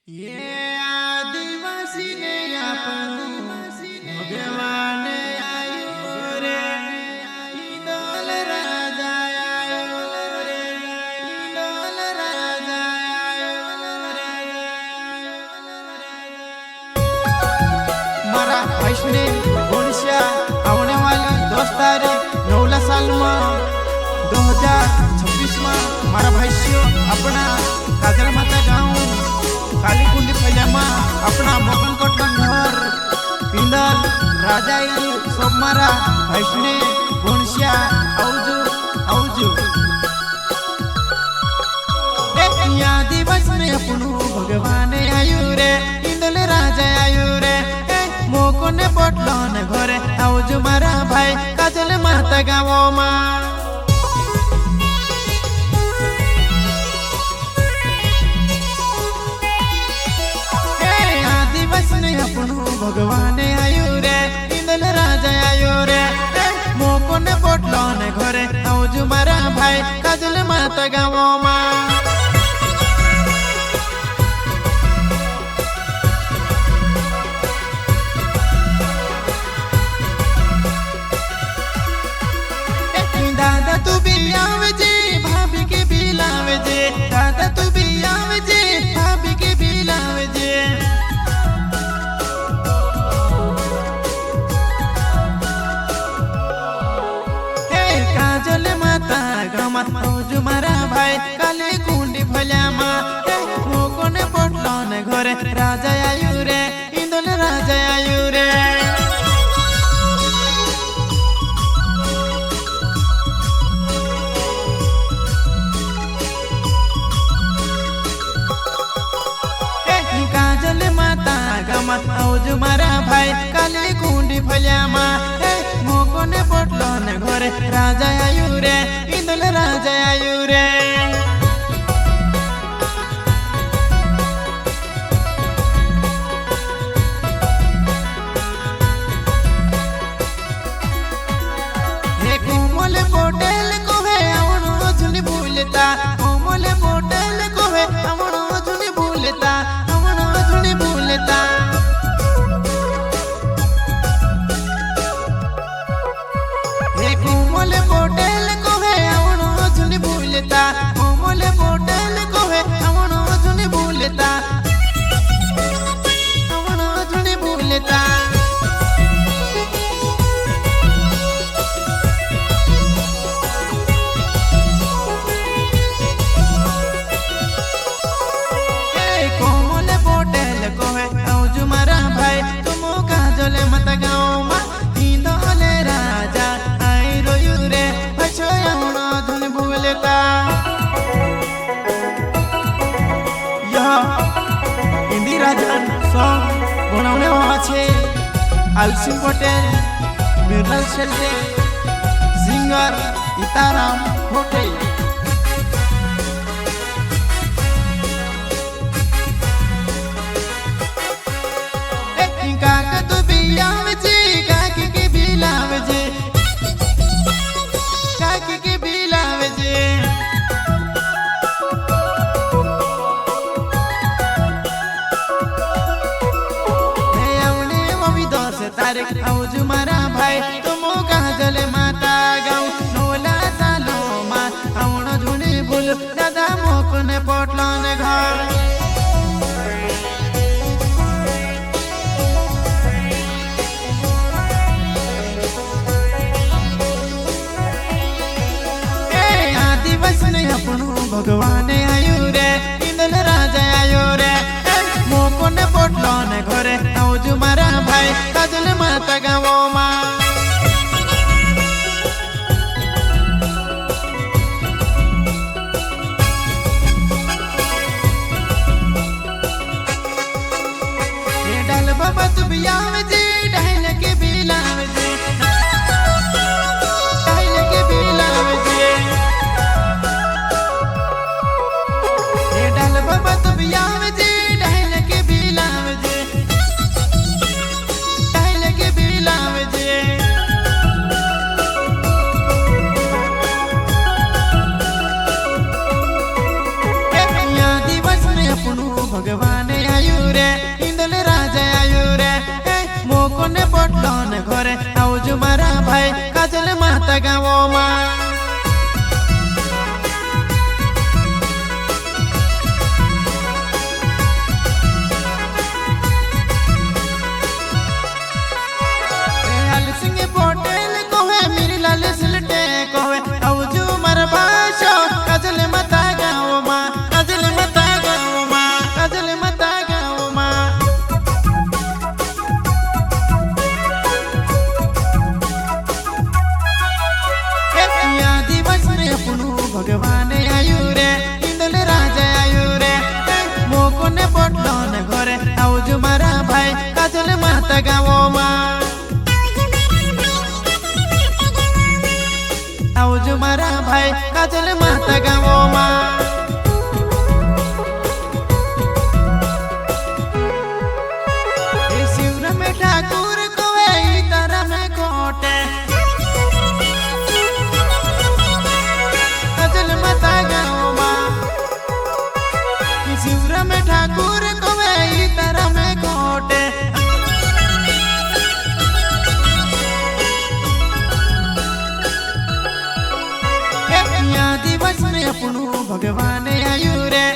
ये आदिवासी ने भगवान आयो रे, इंदौल राजा आयो रे, इंदौल राजा आयो रे। मारा वैष्णे गोनिशा आने वाली 10 तारीख 9 साल में 2026 में मारा भाईसियों अपना काजल माता गाँव कालीकुंडी फैलामा अपना मोकन कोटन घर पिंदल राजाई सब मारा वैष्णे गोनिशा आउजू दिवस में अपनू भगवान आयु रे, इंदल राजा आयु रे, मोकने पटलन घरे आउजू मारा भाई काजल माता गाँव मा। भगवान आयु रे, इंदल राजा आयु रे, मोकने पटलन घरे आउजू मारा भाई काजल माता गाँव मा। दादा तू भी आवे जे, भाभी के भी लावे जे, दादा तू भी आवे जे, भाभी के भी लावे जे। काजल माता गामा आउजू मारा भाई कालीकुंडी फैलामा मोकने पटलन घरे राजा आयु रे, इंदल राजा आयु रे। काजल माता गामा आउजू मारा भाई कालीकुंडी फैलामा मोकने पटलन घरे राजा आयु रे, इंदल राजा आयु रे। कोमल पोटेल को है आवणो झुनी भूलता, कोमल पोटेल को है आवणो झुनी भूलता, आवणो झुनी भूलता। कोमल पोटेल को है आवणो झुनी भूलता, कोमल पोटेल को है आवणो झुनी भूलता, आवणो झुनी भूलता। कोमल पोटेल को है आउजू मारा भाई तुम काजल माता गाँव मा, इंदौल राजा आई रोयू रे, भाई आवणो झुनी भूलता। यह हिंदी राजन सॉन्ग बनाने वाला छे आलसिन पटेल, मिर्नल शेल्टे, सिंगर इताराम होटेल। काका तू भी आवे जे, काकी के भी लावे जे, काकी के भी लावे जे। आवणे मम्मी 10 तारीख आउजू मारा भाई तुम काजल माता गाँव 9 सालो मा आवणो झुनी भूल दादा मोकने पटलन घर। अपनू भगवान आयु रे, इंदल राजा आयु रे, मोकने पटलन घरे आउजू मारा भाई काजल माता गाँव मा। अपनू भगवान आयु रे इंदल राजा आयु रे मोको ने पटलो ने घरे आउज मारा भाई काजल माता गावो माँ पोटेल कोहे मेरी लाल सिलटे कोहे आउजू मर बाशो काजल मता गाओ माँ काजल मता गाओ माँ काजल मता गाओ माँ या दिवस में अपनू भगवान आयु रे इंदल राजा आयु रे मोको ने पटलो ने घरे आउजू मारा भाई काजल माता गाओ माँ आउज मारा भाई काजल माता गावो माँ शिवर में ठाकुर कोवे तारा में कोटे काजल माता गावो माँ शिवर में ठाकुर कोवे तारा में कोटे दिवस में अपनू भगवान आयु रे